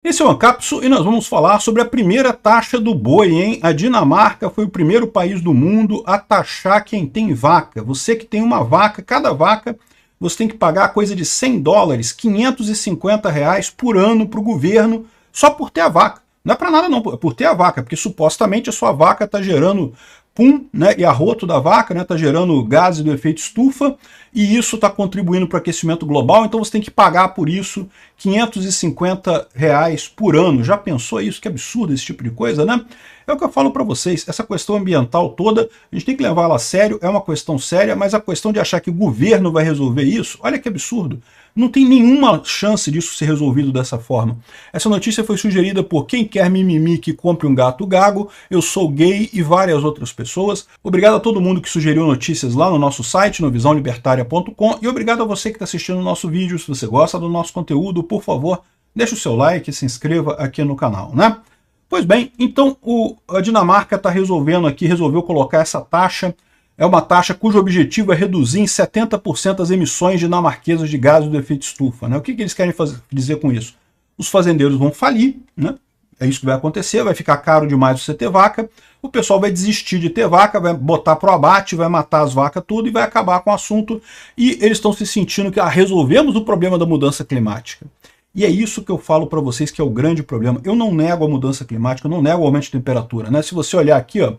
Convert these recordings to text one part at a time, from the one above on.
Esse é o Ancapsu e nós vamos falar sobre a primeira taxa do boi, hein? A Dinamarca foi o primeiro país do mundo a taxar quem tem vaca. Você que tem uma vaca, cada vaca você tem que pagar coisa de $100, R$ 550 por ano para o governo, só por ter a vaca. Não é para nada não, é por ter a vaca, porque supostamente a sua vaca está gerando pum, né, e arroto da vaca, né, está gerando gases do efeito estufa, e isso está contribuindo para o aquecimento global, então você tem que pagar por isso R$ 550 por ano. Já pensou isso? Que absurdo esse tipo de coisa, né? É o que eu falo para vocês, essa questão ambiental toda, a gente tem que levar ela a sério, é uma questão séria, mas a questão de achar que o governo vai resolver isso, olha que absurdo. Não tem nenhuma chance disso ser resolvido dessa forma. Essa notícia foi sugerida por Quem Quer Mimimi Que Compre um Gato Gago, Eu Sou Gay e várias outras pessoas. Obrigado a todo mundo que sugeriu notícias lá no nosso site, no visãolibertaria.com, e obrigado a você que está assistindo o nosso vídeo. Se você gosta do nosso conteúdo, por favor, deixe o seu like e se inscreva aqui no canal, né? Pois bem, então a Dinamarca está resolveu colocar essa taxa. É uma taxa cujo objetivo é reduzir em 70% as emissões dinamarquesas de gases do efeito estufa, né? O que eles querem dizer com isso? Os fazendeiros vão falir, né? É isso que vai acontecer, vai ficar caro demais você ter vaca, o pessoal vai desistir de ter vaca, vai botar para o abate, vai matar as vacas tudo e vai acabar com o assunto, e eles estão se sentindo que resolvemos o problema da mudança climática. E é isso que eu falo para vocês que é o grande problema. Eu não nego a mudança climática, eu não nego o aumento de temperatura, né? Se você olhar aqui, ó,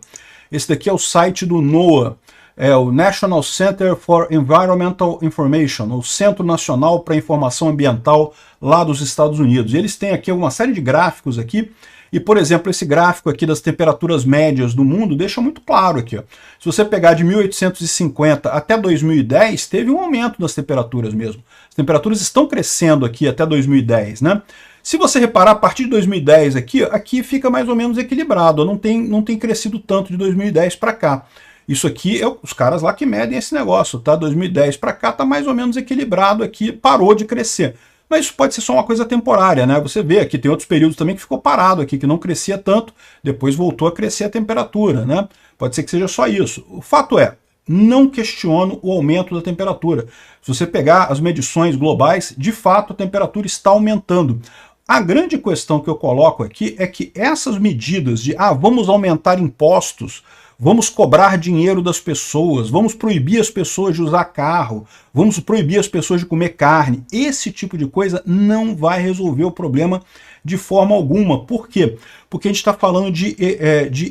esse daqui é o site do NOAA, é o National Center for Environmental Information, o Centro Nacional para Informação Ambiental lá dos Estados Unidos. E eles têm aqui uma série de gráficos aqui, e por exemplo, esse gráfico aqui das temperaturas médias do mundo deixa muito claro aqui, ó. Se você pegar de 1850 até 2010, teve um aumento das temperaturas mesmo. As temperaturas estão crescendo aqui até 2010, né? Se você reparar, a partir de 2010 aqui fica mais ou menos equilibrado, não tem crescido tanto de 2010 para cá. Isso aqui é os caras lá que medem esse negócio, tá? 2010 para cá tá mais ou menos equilibrado aqui, parou de crescer. Mas isso pode ser só uma coisa temporária, né? Você vê aqui, tem outros períodos também que ficou parado aqui, que não crescia tanto, depois voltou a crescer a temperatura, né? Pode ser que seja só isso. O fato é, não questiono o aumento da temperatura. Se você pegar as medições globais, de fato a temperatura está aumentando. A grande questão que eu coloco aqui é que essas medidas de vamos aumentar impostos, vamos cobrar dinheiro das pessoas, vamos proibir as pessoas de usar carro, vamos proibir as pessoas de comer carne, esse tipo de coisa não vai resolver o problema de forma alguma. Por quê? Porque a gente está falando de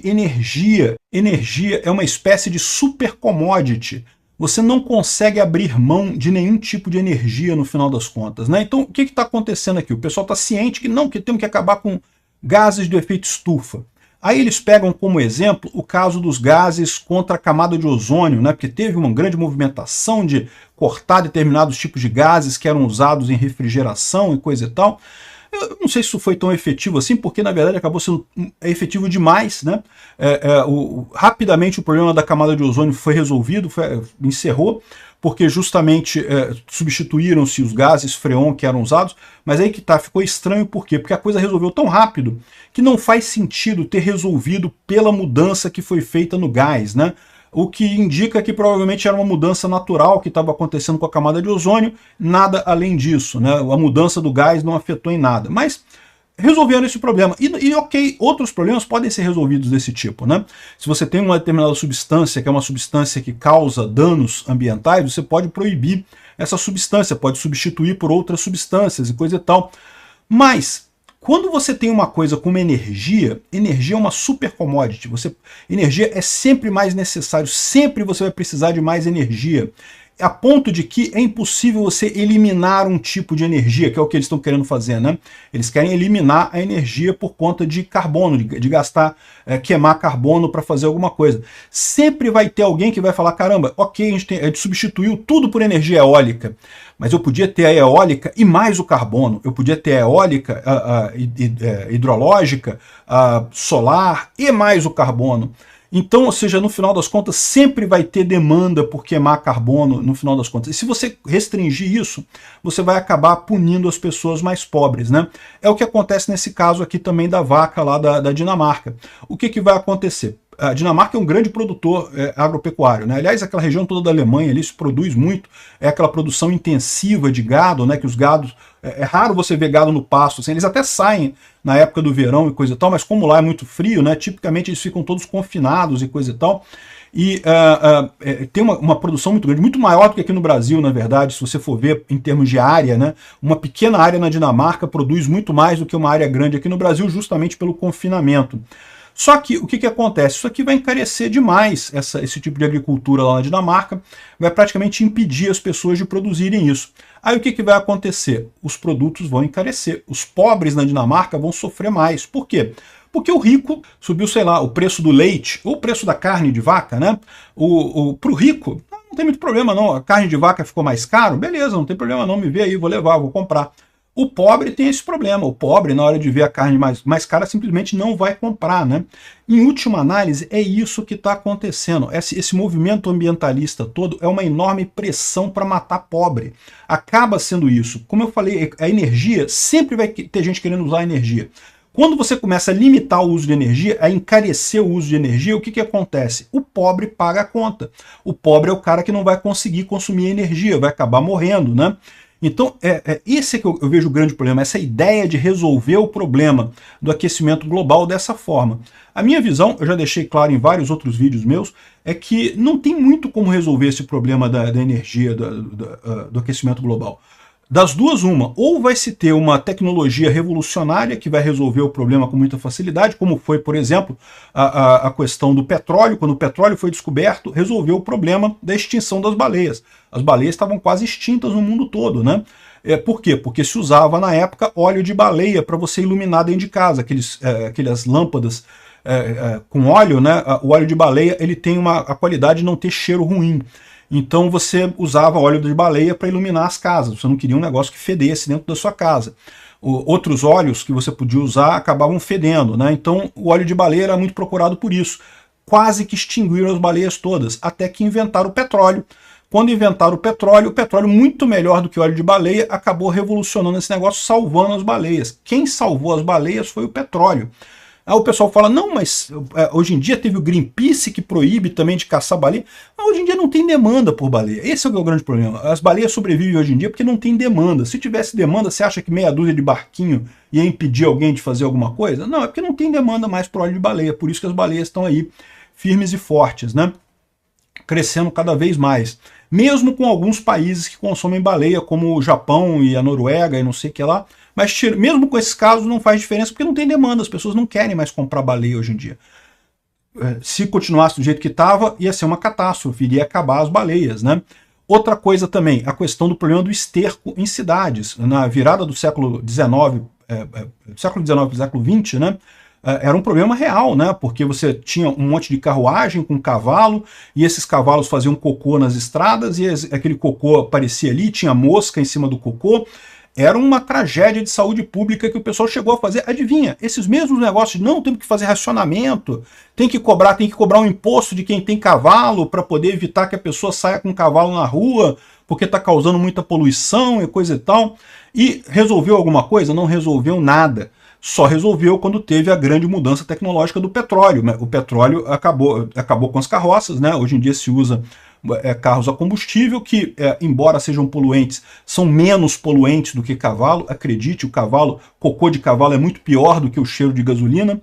energia. Energia é uma espécie de super commodity. Você não consegue abrir mão de nenhum tipo de energia no final das contas, né? Então, o que está acontecendo aqui? O pessoal está ciente que temos que acabar com gases do efeito estufa. Aí eles pegam como exemplo o caso dos gases contra a camada de ozônio, né? Porque teve uma grande movimentação de cortar determinados tipos de gases que eram usados em refrigeração e coisa e tal. Eu não sei se isso foi tão efetivo assim, porque na verdade acabou sendo efetivo demais, né? Rapidamente o problema da camada de ozônio foi resolvido, encerrou, porque justamente substituíram-se os gases freon que eram usados, mas aí que tá, ficou estranho por quê? Porque a coisa resolveu tão rápido que não faz sentido ter resolvido pela mudança que foi feita no gás, né? O que indica que provavelmente era uma mudança natural que estava acontecendo com a camada de ozônio, nada além disso, né? A mudança do gás não afetou em nada, mas resolveram esse problema. E ok, outros problemas podem ser resolvidos desse tipo, né? Se você tem uma determinada substância, que é uma substância que causa danos ambientais, você pode proibir essa substância, pode substituir por outras substâncias e coisa e tal. Mas quando você tem uma coisa como energia é uma super commodity. Energia é sempre mais necessário, sempre você vai precisar de mais energia. A ponto de que é impossível você eliminar um tipo de energia, que é o que eles estão querendo fazer, né? Eles querem eliminar a energia por conta de carbono, de gastar, queimar carbono para fazer alguma coisa. Sempre vai ter alguém que vai falar, caramba, ok, a gente substituiu tudo por energia eólica, mas eu podia ter a eólica e mais o carbono, eu podia ter a eólica, hidrológica, solar e mais o carbono. Então, ou seja, no final das contas, sempre vai ter demanda por queimar carbono, no final das contas. E se você restringir isso, você vai acabar punindo as pessoas mais pobres, né? É o que acontece nesse caso aqui também da vaca lá da Dinamarca. O que vai acontecer? A Dinamarca é um grande produtor agropecuário, né? Aliás, aquela região toda da Alemanha ali se produz muito, é aquela produção intensiva de gado, né? Que os gados, é raro você ver gado no pasto, assim, eles até saem na época do verão e coisa e tal, mas como lá é muito frio, né? Tipicamente eles ficam todos confinados e coisa e tal. E tem uma produção muito grande, muito maior do que aqui no Brasil, na verdade, se você for ver em termos de área, né? Uma pequena área na Dinamarca produz muito mais do que uma área grande aqui no Brasil, justamente pelo confinamento. Só que o que acontece? Isso aqui vai encarecer demais esse tipo de agricultura lá na Dinamarca, vai praticamente impedir as pessoas de produzirem isso. Aí o que vai acontecer? Os produtos vão encarecer. Os pobres na Dinamarca vão sofrer mais. Por quê? Porque o rico subiu, sei lá, o preço do leite, ou o preço da carne de vaca, né? Para o rico, não tem muito problema não, a carne de vaca ficou mais caro, beleza, não tem problema não, me vê aí, vou levar, vou comprar. O pobre tem esse problema, o pobre, na hora de ver a carne mais cara, simplesmente não vai comprar, né? Em última análise, é isso que está acontecendo. Esse movimento ambientalista todo é uma enorme pressão para matar pobre. Acaba sendo isso. Como eu falei, a energia, sempre vai ter gente querendo usar a energia. Quando você começa a limitar o uso de energia, a encarecer o uso de energia, o que acontece? O pobre paga a conta. O pobre é o cara que não vai conseguir consumir energia, vai acabar morrendo, né? Então, esse é que eu vejo o grande problema, essa ideia de resolver o problema do aquecimento global dessa forma. A minha visão, eu já deixei claro em vários outros vídeos meus, é que não tem muito como resolver esse problema da energia, do aquecimento global. Das duas, uma, ou vai se ter uma tecnologia revolucionária que vai resolver o problema com muita facilidade, como foi, por exemplo, a questão do petróleo. Quando o petróleo foi descoberto, resolveu o problema da extinção das baleias. As baleias estavam quase extintas no mundo todo, né? Por quê? Porque se usava na época óleo de baleia para você iluminar dentro de casa, aquelas lâmpadas com óleo, né? O óleo de baleia ele tem a qualidade de não ter cheiro ruim. Então você usava óleo de baleia para iluminar as casas, você não queria um negócio que fedesse dentro da sua casa. Outros óleos que você podia usar acabavam fedendo, né? Então o óleo de baleia era muito procurado por isso. Quase que extinguiram as baleias todas, até que inventaram o petróleo. Quando inventaram o petróleo muito melhor do que o óleo de baleia, acabou revolucionando esse negócio, salvando as baleias. Quem salvou as baleias foi o petróleo. Aí o pessoal fala, não, mas hoje em dia teve o Greenpeace que proíbe também de caçar baleia. Mas hoje em dia não tem demanda por baleia. Esse é o grande problema. As baleias sobrevivem hoje em dia porque não tem demanda. Se tivesse demanda, você acha que meia dúzia de barquinho ia impedir alguém de fazer alguma coisa? Não, é porque não tem demanda mais por óleo de baleia. Por isso que as baleias estão aí firmes e fortes, né? Crescendo cada vez mais. Mesmo com alguns países que consomem baleia, como o Japão e a Noruega e não sei o que lá, mas mesmo com esses casos não faz diferença porque não tem demanda, as pessoas não querem mais comprar baleia hoje em dia. Se continuasse do jeito que estava, ia ser uma catástrofe, iria acabar as baleias, né? Outra coisa também, a questão do problema do esterco em cidades. Na virada do século XIX, século XX, né? Era um problema real, né? Porque você tinha um monte de carruagem com cavalo, e esses cavalos faziam cocô nas estradas, e aquele cocô aparecia ali, tinha mosca em cima do cocô. Era uma tragédia de saúde pública que o pessoal chegou a fazer. Adivinha, esses mesmos negócios, não, temos que fazer racionamento, tem que cobrar um imposto de quem tem cavalo para poder evitar que a pessoa saia com o cavalo na rua, porque está causando muita poluição e coisa e tal. E resolveu alguma coisa? Não resolveu nada. Só resolveu quando teve a grande mudança tecnológica do petróleo. O petróleo acabou com as carroças, né? Hoje em dia se usa carros a combustível que, embora sejam poluentes, são menos poluentes do que cavalo. Acredite, cocô de cavalo é muito pior do que o cheiro de gasolina.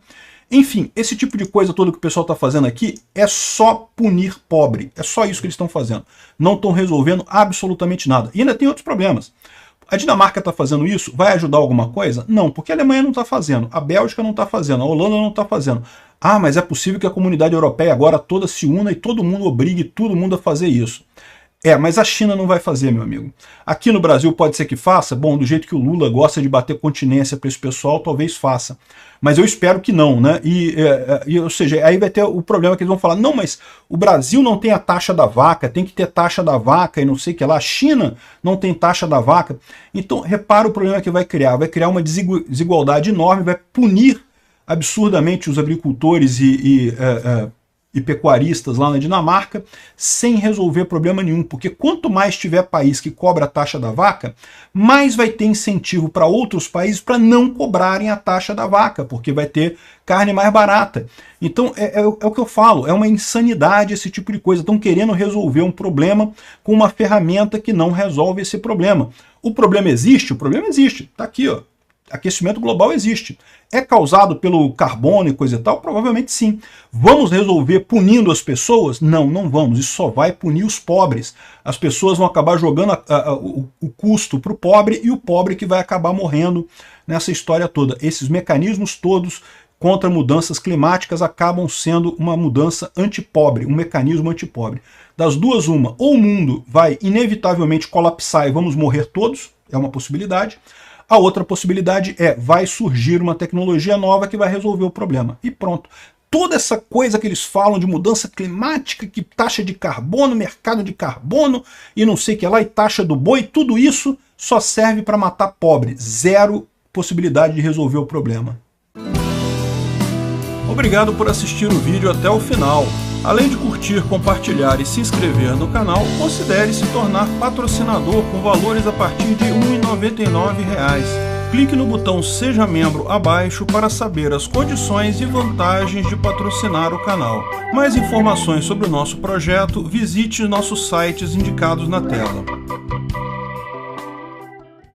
Enfim, esse tipo de coisa toda que o pessoal está fazendo aqui é só punir pobre. É só isso que eles estão fazendo. Não estão resolvendo absolutamente nada. E ainda tem outros problemas. A Dinamarca está fazendo isso? Vai ajudar alguma coisa? Não, porque a Alemanha não está fazendo, a Bélgica não está fazendo, a Holanda não está fazendo. Ah, mas é possível que a comunidade europeia agora toda se una e todo mundo obrigue todo mundo a fazer isso. Mas a China não vai fazer, meu amigo. Aqui no Brasil pode ser que faça? Bom, do jeito que o Lula gosta de bater continência para esse pessoal, talvez faça. Mas eu espero que não, né? Ou seja, aí vai ter o problema que eles vão falar, não, mas o Brasil não tem a taxa da vaca, tem que ter taxa da vaca e não sei o que lá. A China não tem taxa da vaca. Então, repara o problema que vai criar uma desigualdade enorme, vai punir absurdamente os agricultores e pecuaristas lá na Dinamarca, sem resolver problema nenhum, porque quanto mais tiver país que cobra a taxa da vaca, mais vai ter incentivo para outros países para não cobrarem a taxa da vaca, porque vai ter carne mais barata. Então é o que eu falo, é uma insanidade esse tipo de coisa. Estão querendo resolver um problema com uma ferramenta que não resolve esse problema. O problema existe? O problema existe. Está aqui, ó. Aquecimento global existe. É causado pelo carbono e coisa e tal? Provavelmente sim. Vamos resolver punindo as pessoas? Não, não vamos. Isso só vai punir os pobres. As pessoas vão acabar jogando o custo para o pobre e o pobre que vai acabar morrendo nessa história toda. Esses mecanismos todos contra mudanças climáticas acabam sendo uma mudança antipobre, um mecanismo antipobre. Das duas, uma, ou o mundo vai inevitavelmente colapsar e vamos morrer todos, é uma possibilidade. A outra possibilidade é, vai surgir uma tecnologia nova que vai resolver o problema. E pronto. Toda essa coisa que eles falam de mudança climática, que taxa de carbono, mercado de carbono, e não sei o que lá, e taxa do boi, tudo isso só serve para matar pobre. Zero possibilidade de resolver o problema. Obrigado por assistir o vídeo até o final. Além de curtir, compartilhar e se inscrever no canal, considere se tornar patrocinador com valores a partir de R$ 1,99. Clique no botão Seja Membro abaixo para saber as condições e vantagens de patrocinar o canal. Mais informações sobre o nosso projeto, visite nossos sites indicados na tela.